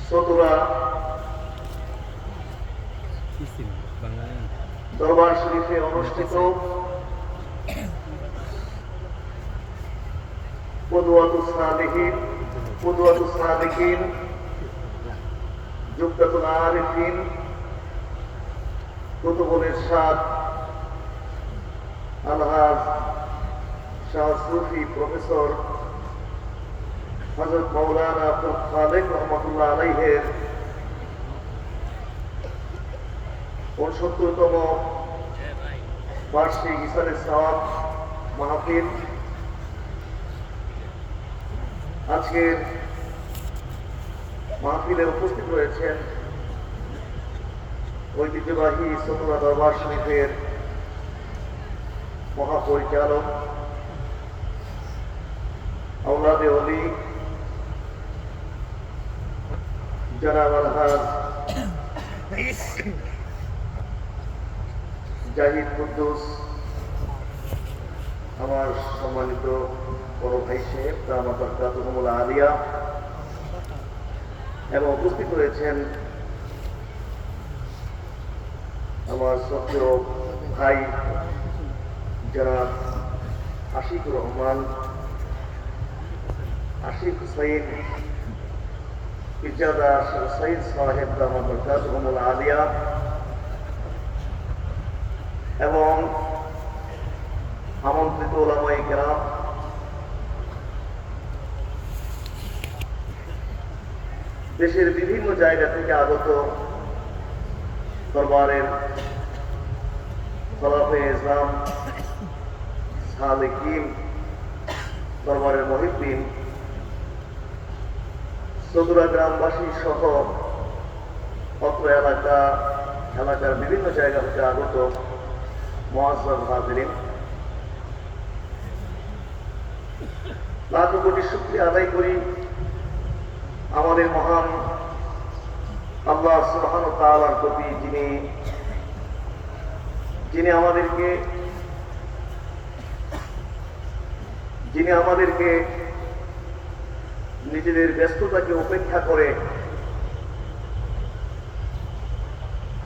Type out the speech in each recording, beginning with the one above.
চতুরা দরবার শরীফে অনুষ্ঠিত কুদওয়াতুস সালিকিন জুবদাতুল আরিফিন কুতুবুল ইরশাদ আলহাজ শাহ সুফি প্রফেসর হযরত মাওলানা আব্দুল খালেক রহমাতুল্লাহ আলাইহির ৬৯তম বার্ষিক ইসালে সওয়াব মাহফিল আজকের মাহফিলে উপস্থিত রয়েছেন ঐতিহ্যবাহী চতুরা দরবার শরীফের মহাপরিচালক আওলাদে ওলি জনাব আলহাজ জাহিদ কুদ্দুস, আমার সম্মানিত বড় ভাই সাহেব দামাতুল আলিয়া, এবং উপস্থিত রয়েছেন আমার শ্রদ্ধেয় ভাই জনাব আশিকুর রহমান, আশিক হুসাইন ইজাদা হুসাইন সাহেব দামাতুল আলিয়া, এবং আমন্ত্রিত উলামায়ে কেরাম, দেশের বিভিন্ন জায়গা থেকে আগত দরবারের খলাফায়ে ইসলাম, সালেকিন, দরবারের মুহিব্বিন, চতুরা গ্রামবাসী সহ অত্র এলাকার বিভিন্ন জায়গা থেকে আগত মুআজ্জাজ হাজিরিন, লাখ কোটি শুকরিয়া আদায় করি আমাদের মহান আল্লাহ সুবহানাহু ওয়া তাআলার প্রতি, যিনি আমাদেরকে নিজেদের ব্যস্ততাকে উপেক্ষা করে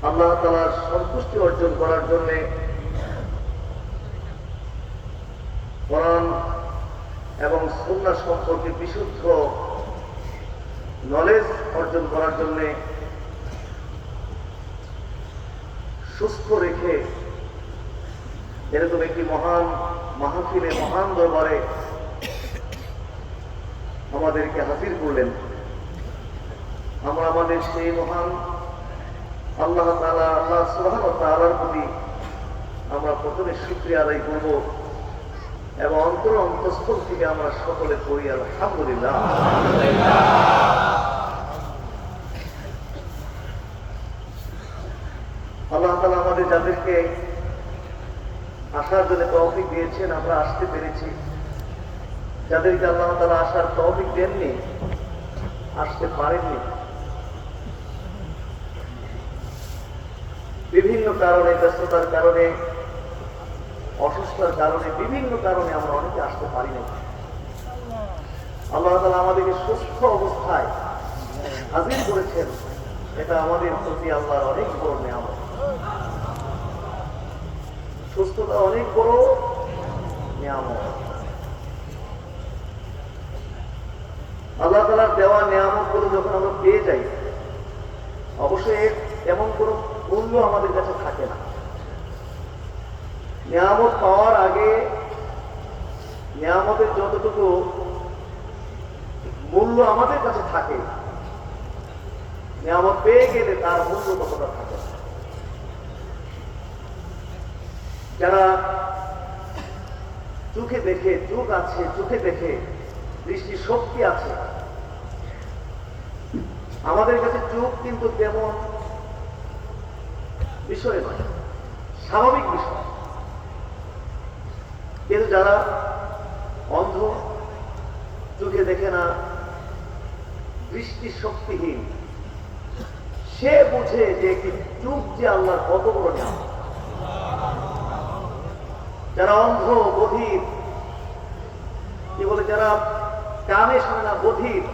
আল্লাহ তাআলার সন্তুষ্টি অর্জন করার জন্য, কোরআন এবং সুন্নাহ সম্পর্কে বিশুদ্ধ নলেজ অর্জন করার জন্য সুস্থ রেখে এরকম একটি মহান মাহফিলে, মহান দরবারে আমাদেরকে হাজির করলেন। আমরা আমাদের সেই মহান আল্লাহ সুবহানাহু ওয়া তাআলার প্রতি আমরা প্রথমে শুকরিয়া আদায় করব এবং অন্তঃস্থল থেকে আমরা সকলে পড়ি আলহামদুলিল্লাহ। আল্লাহ তাআলা আমাদের যাদেরকে আসার জন্য তৌফিক দিয়েছেন, আমরা আসতে পেরেছি। যাদেরকে আল্লাহ তাআলা আসার তৌফিক দেননি, আসতে পারেননি, বিভিন্ন কারণে, ব্যস্ততার কারণে, অসুস্থতার কারণে, বিভিন্ন কারণে আমরা অনেকে আসতে পারি না। আল্লাহ তাআলা আমাদেরকে সুস্থ অবস্থায় হাজির করেছেন, এটা আমাদের প্রতি আল্লাহর অনেক বড় নিয়ামত। সুস্থতা অনেক বড় নিয়ামত। আল্লাহ তাআলার দেওয়া নিয়ামত গুলো যখন আমরা পেয়ে যাই, অবশ্যই এমন কোনো মূল্য আমাদের কাছে থাকে না। নিয়ামত পাওয়ার আগে নিয়ামতের যতটুকু মূল্য আমাদের কাছে থাকে, নিয়ামত পেয়ে গেলে তার মূল্য ততটা থাকে না। যারা চোখে দেখে, চোখ আছে, চোখে দেখে, দৃষ্টি শক্তি আছে, আমাদের কাছে চোখ কিন্তু তেমন বিষয় নয়, স্বাভাবিক বিষয়। কিন্তু যারা অন্ধ, চোখে দেখে না, দৃষ্টি শক্তিহীন, সে বুঝে যে একটি চোখ যে আল্লাহর কত বড় নিয়ামত। যারা অন্ধ, বধির, কি বলে, যারা কানে শোনে না, বধির,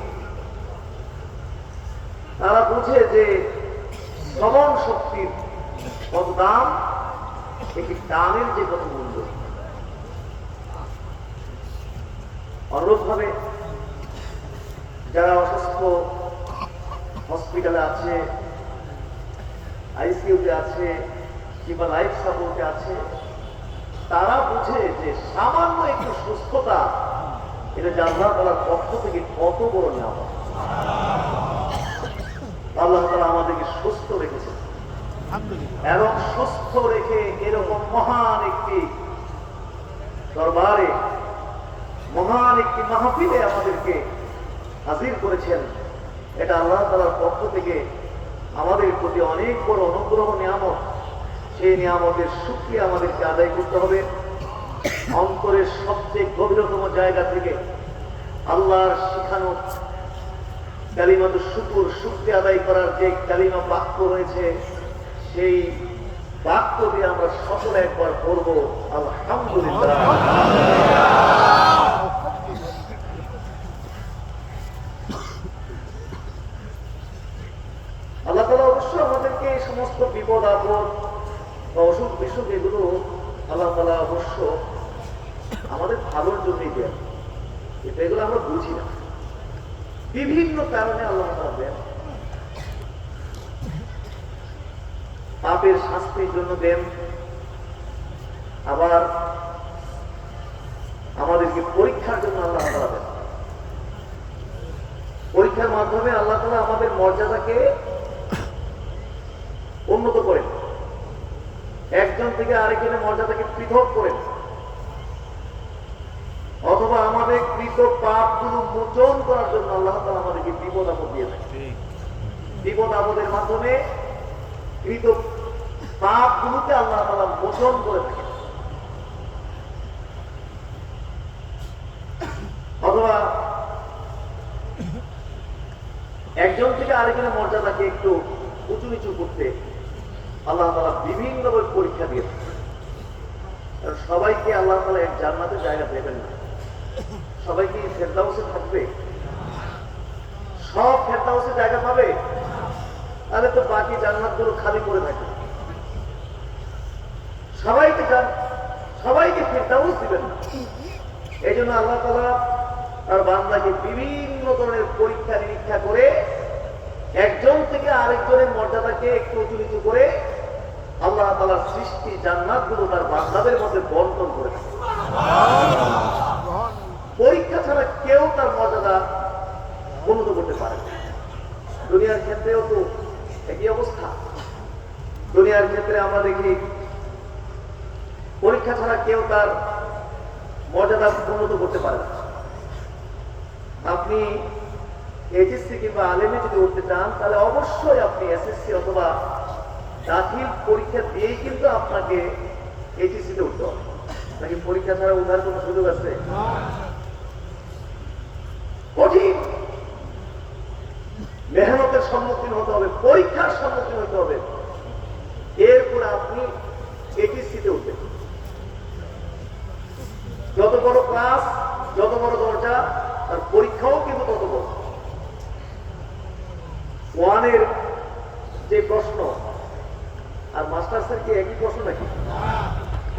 তারা বুঝে যে শ্রবণ শক্তির কত দাম, একটি দামের যে কত মূল্য। অনুরূপভাবে যারা অসুস্থ হসপিটালে আছে, আইসিইউতে আছে কিংবা লাইফ সাপোর্টে আছে, তারা বুঝে যে সামান্য একটু সুস্থতা এটা যে আল্লাহ তাআলার পক্ষ থেকে কত বড় নিয়ামত। আল্লাহ তাআলা আমাদেরকে সুস্থ রেখেছেন এবং সুস্থ রেখে এরকম মহান একটি দরবারে, মহান একটি মাহফিলে আমাদেরকে হাজির করেছেন। এটা আল্লাহ তাআলার পক্ষ থেকে আমাদের প্রতি অনেক বড় অনুগ্রহ, নিয়ামত। সেই নিয়ামতের শুকরিয়া আমাদেরকে আদায় করতে হবে। অন্তরের সবচেয়ে গভীরতম জায়গা থেকে আল্লাহর শিখানো কালিমাতুশ শুকর, শুকরিয়া আদায় করার যে কালিমা বাক্য রয়েছে, সেই বাক্য দিয়ে আমরা সকলে একবার পড়ব আলহামদুলিল্লাহ। আল্লাহ তাআলা অবশ্যই আমাদেরকে এই সমস্ত বিপদ আপদ বা অসুখ বিসুখ এগুলো আল্লাহ তাআলা অবশ্য আমাদের ভালোর জন্যই দেন, কিন্তু এগুলো আমরা বুঝি না। বিভিন্ন কারণে আল্লাহ তাআলা দেন। পাপের শাস্তির জন্য দেন, আবার আমাদেরকে পরীক্ষার জন্য আল্লাহ তাআলা দেন। পরীক্ষার মাধ্যমে আল্লাহ তাআলা আমাদের মর্যাদাকে উন্নত করেন, একজন থেকে আরেকজনের মর্যাদাকে পৃথক করেন, অথবা আমাদের কৃত পাপগুলো মোচন করার জন্য আল্লাহ তাআলা আমাদেরকে বিপদ আপদ দিয়ে থাকেন। বিপদ আপদের মাধ্যমে কৃত পাপগুলোকে আল্লাহ তাআলা মোচন করে থাকেন। অথবা একজন থেকে আরেকজনের মর্যাদাকে একটু উঁচু নিচু করতে আল্লাহ তাআলা বিভিন্নভাবে পরীক্ষা দিয়ে থাকেন। সবাইকে আল্লাহ তাআলা এক জান্নাতের জায়গা দেবেন না। সবাইকে ফেরদাউসে থাকবে, সব ফেরদাউসে জায়গা পাবে, তাহলে তো বাকি জান্নাতগুলো খালি পড়ে থাকে। সবাইকে ফেরদাউস দিবেন না। এই জন্য আল্লাহ তাআলা তার বান্দাকে বিভিন্ন ধরনের পরীক্ষা নিরীক্ষা করে একজন থেকে আরেকজনের মর্যাদাকে একটু উঁচু নিচু করে আল্লাহ তাআলার সৃষ্টি জান্নাতগুলো তার বান্দাদের মধ্যে বন্টন করে থাকে। পরীক্ষা ছাড়া কেউ তার মর্যাদা উন্নত করতে পারে না। দুনিয়ার ক্ষেত্রেও তো একই অবস্থা। দুনিয়ার ক্ষেত্রে আমরা দেখি পরীক্ষা ছাড়া কেউ তার মর্যাদা উন্নত করতে পারে না। আপনি এইচএসসি কিংবা আলেমে যদি উঠতে চান, তাহলে অবশ্যই আপনি এসএসসি অথবা দাখিল পরীক্ষা দিয়েই কিন্তু আপনাকে এইচএসসিতে উঠতে হবে। নাকি পরীক্ষা ছাড়া উঠার কোনো সুযোগ আছে? কঠিন মেহনতের সম্মুখীন হতে হবে, পরীক্ষার সম্মুখীন হতে হবে, এরপরে আপনি এইচএসসিতে উঠবেন। যত বড় ক্লাস, যত বড় দরজা, তার পরীক্ষাও কিন্তু তত বড়। ওয়ানের যে প্রশ্ন আর মাস্টার্সের কি একই প্রশ্ন নাকি?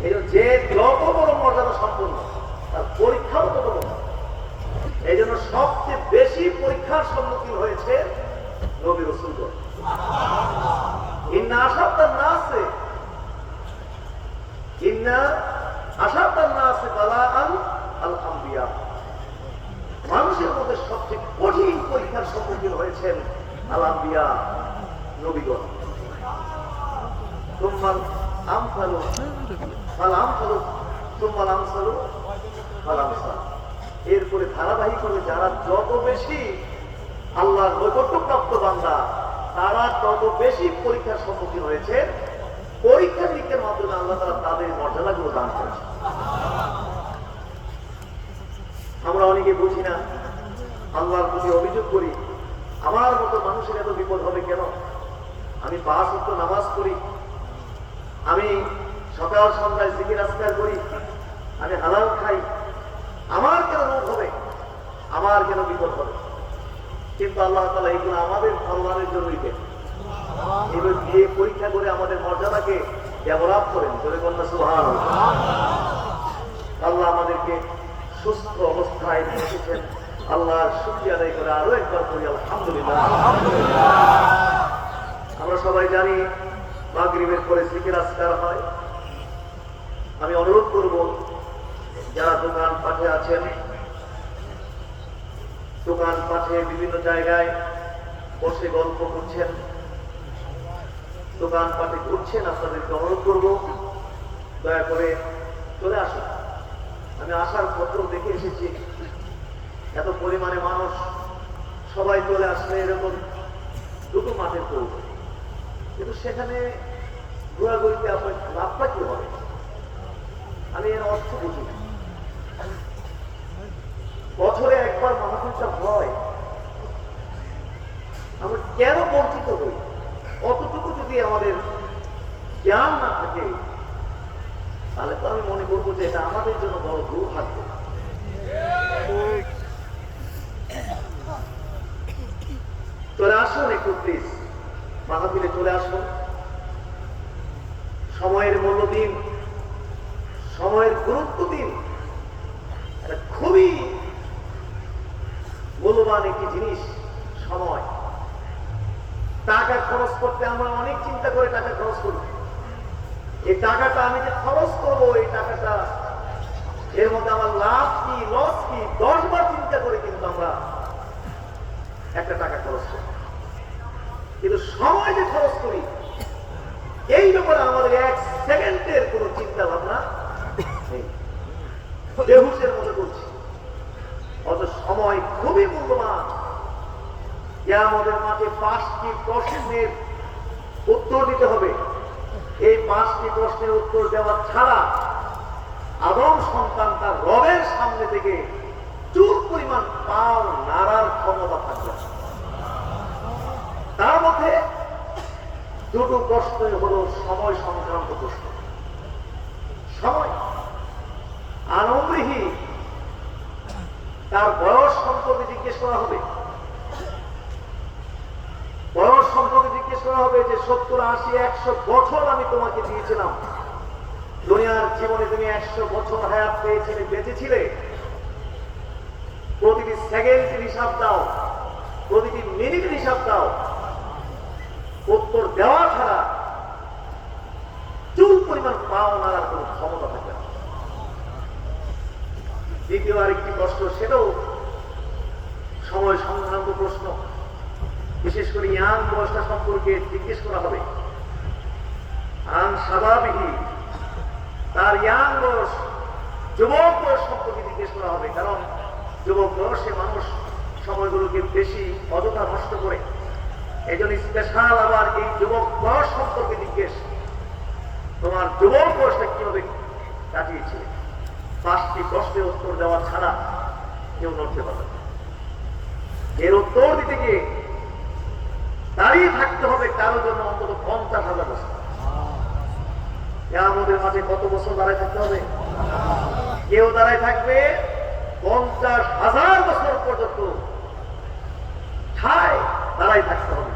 এই যে যত বড় মর্যাদা সম্পন্ন, তার পরীক্ষাও তত বড়। এই জন্য সবচেয়ে বেশি পরীক্ষার সম্মুখীন হয়েছে নবী রাসূলগণ। ইন্না আশাদ্দান নাসে বালাআন আল আম্বিয়া। মানুষের মধ্যে সবচেয়ে কঠিন পরীক্ষার সম্মুখীন হয়েছেন আল আম্বিয়া, নবীগণ। সুম্মাল আমসালু ফাল আমসালু সুম্মাল আমসালু ফাল আমসাল। এরপরে ধারাবাহিকভাবে যারা যত বেশি আল্লাহর নৈকট্যপ্রাপ্ত বান্দা, তারা তত বেশি পরীক্ষার সম্মুখীন হয়েছে। পরীক্ষা নিরীক্ষার মাধ্যমে আল্লাহ তাআলা তাদের মর্যাদাগুলো দান করেছে। আমরা অনেকে বুঝি না, আল্লাহর প্রতি অভিযোগ করি, আমার মতো মানুষের এত বিপদ হবে কেন? আমি 5 ওয়াক্ত নামাজ পড়ি, আমি সকাল সন্ধ্যায় জিকির আজকার করি, আমি হালাল খাই, আমার কেন রোগ হবে, আমার কেন বিপদ হবে? কিন্তু আল্লাহ তাআলা এগুলো আমাদের কল্যাণের জন্যই দেন। এবার এই পরীক্ষা করে আমাদের মর্যাদাকে ডেভেলপ করেন। জোরে বলুন সুবহানাল্লাহ। আল্লাহ আমাদেরকে সুস্থ অবস্থায় নিয়ে এসেছেন। আল্লাহর শুকরিয়া আদায় করে আরো একবার করি আলহামদুলিল্লাহ। আমরা সবাই জানি মাগরিবের পরে জিকির আজকার হয়। আমি অনুরোধ করব যারা দোকান পাঠে আছেন, দোকান পাঠে বিভিন্ন জায়গায় বসে গল্প করছেন, দোকান পাঠে ঘুরছেন, আপনাদেরকে অনুরোধ করব দয়া করে চলে আসুন। আমি আসার পত্র দেখে এসেছি, এত পরিমাণে মানুষ সবাই চলে আসলে এরকম দুটো মাঠে পড়বে, কিন্তু সেখানে ঘোরাঘুরিতে আপনার লাভটা কি হবে? আমি এর অর্থ বুঝি না। বছরে একবার মাহফিলটা হয়, আমরা কেন বঞ্চিত হই? অতটুকু যদি আমাদের জ্ঞান না থাকে তাহলে তো আমি মনে করবো যে এটা আমাদের জন্য বড় দুর্ভাগ্য। চলে আসুন একটু প্লিজ, মাহফিলে চলে আসুন। সময়ের মূল্য দিন, সময়ের গুরুত্ব দিন। এটা খুবই মূল্যবান একটি জিনিস সময়। টাকা খরচ করতে আমরা অনেক চিন্তা করে টাকা খরচ করি। এই টাকাটা আমি যে খরচ করবো, এই টাকাটা এর মধ্যে আমার লাভ কি লস কি 10 বার চিন্তা করে কিন্তু আমরা একটা টাকা খরচ করি। কিন্তু সময় যে খরচ করি এই ব্যাপারে আমাদের 1 সেকেন্ডের কোন চিন্তা ভাবনা নেই, বেহুশের মতো করছি। অত সময় খুবই মূল্যবান। আমাদের মাঝে 5টি প্রশ্নের উত্তর দিতে হবে। এই 5টি প্রশ্নের উত্তর দেওয়া ছাড়া আদম সন্তান তার রবের সামনে থেকে চুল পরিমাণ পাও নাড়ার ক্ষমতা থাকবে। তার মধ্যে দুটো প্রশ্ন হলো সময় সংক্রান্ত প্রশ্ন। সময় আনমৃহী, তার বয়স সম্পর্কে জিজ্ঞেস করা হবে। বয়স সম্পর্কে জিজ্ঞেস করা হবে যে 70, 80, 100 বছর আমি তোমাকে দিয়েছিলাম, দুনিয়ার জীবনে তুমি 100 বছর হায়াত পেয়েছিলে, বেঁচেছিলে। প্রতিটি সেকেন্ডের হিসাব দাও, প্রতিটি মিনিটের হিসাব দাও। উত্তর দেওয়া ছাড়া চুল পরিমাণ পাও নাড়ার কোন ক্ষমতা থাকে না। দ্বিতীয় আরেকটি প্রশ্ন, সেটাও সময় সংক্রান্ত প্রশ্ন। বিশেষ করে ইয়াং বয়সটা সম্পর্কে জিজ্ঞেস করা হবে। আন শাবাবিহি, তার ইয়াং বয়স, যুবক বয়স সম্পর্কে জিজ্ঞেস করা হবে। কারণ যুবক বয়সে মানুষ সময়গুলোকে বেশি অযথা নষ্ট করে। এই জন্য স্পেশাল আবার এই যুবক বয়স সম্পর্কে জিজ্ঞেস, তোমার যুবক বয়সটা কিভাবে কাটিয়েছে? 5টি প্রশ্নের উত্তর দেওয়া ছাড়া কেউ নড়তে পারবে না। এর উত্তর দিতে গিয়ে দাঁড়িয়ে থাকতে হবে কারোর জন্য অন্তত 50,000 বছর। আমাদের মাঝে কত বছর দাঁড়ায় থাকতে হবে? কেউ দাঁড়ায় থাকবে 50,000 বছর পর্যন্ত ঠায় দাঁড়ায় থাকতে হবে।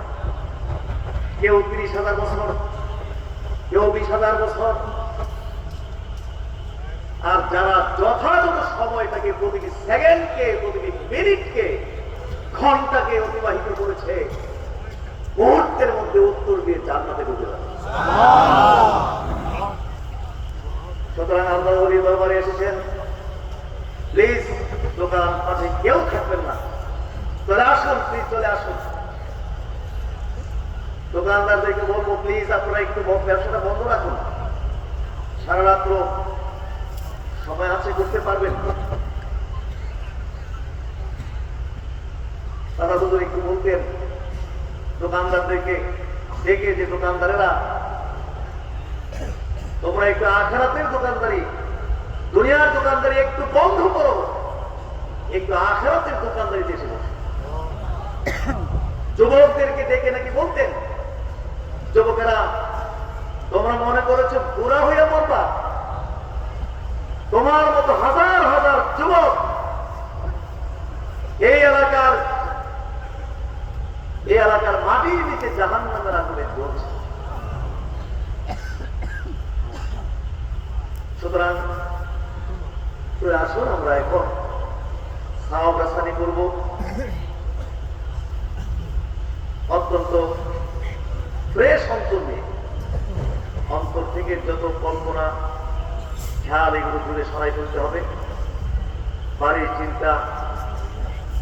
কেউ 30,000 বছর, কেউ 20,000 বছর। আর যারা যথাযথ সময়টাকে, প্রতিটি সেকেন্ডকে, প্রতিটি মিনিটকে, ঘন্টাকে অতিবাহিত করেছে, মুহূর্তের মধ্যে উত্তর দিয়ে জান্নাতে ঢুকে যাবে। সুতরাং আল্লাহ ওলির দরবারে এসেছেন, প্লিজ দোকান পাশে কেউ থাকবেন না, চলে আসুন, প্লিজ চলে আসুন। দোকানদারদেরকে বলবো, প্লিজ আপনারা একটু ব্যবসাটা বন্ধ রাখুন। সারা রাত্র সময় আছে, করতে পারবেন। দাদা হুজুর একটু বলতেন দোকানদারদেরকে ডেকে, যে দোকানদারেরা তোমরা একটু আখিরাতের দোকানদারি, দুনিয়ার দোকানদারি একটু বন্ধ করো, একটু আখিরাতের দোকানদারি এসে বসো। যুবকদেরকে ডেকে নাকি বলতেন, যুবকেরা তোমরা মনে করেছো বুড়া হইয়া মরবা? তোমার মতো হাজার হাজার যুবক এই এলাকার জাহান্নামের আগুনে জ্বলছে। সুতরাং আসুন আমরা এখন সাহাবাসানি করব। অত্যন্ত ফ্রেশ অন্তর নিয়ে, অন্তর থেকে যত কল্পনা খেয়াল এগুলো দূরে সরাই ফেলতে হবে। বাড়ির চিন্তা,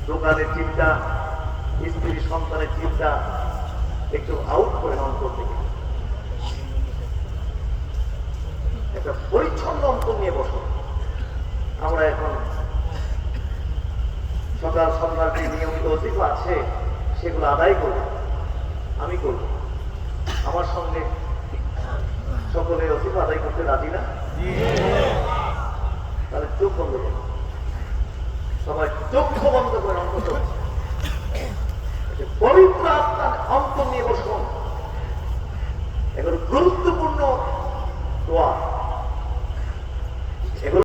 দোকানের চিন্তা, স্ত্রী সন্তানের চিন্তা একটু আউট করে অন্তর থেকে একটা পরিচ্ছন্ন অন্তর নিয়ে বসো। আমরা এখন সকাল সন্ধ্যার যে নিয়মিত অতীত আছে সেগুলো আদায় করব, আমি করব। আমার সঙ্গে সকলে অতীত আদায় করতে রাজি না? তাহলে চোখ বন্ধ করো, সবাই চক্ষু বন্ধ করে অন্তত পবিত্র আত্মার অন্তর নিয়ে বসুন। এগুলো গুরুত্ব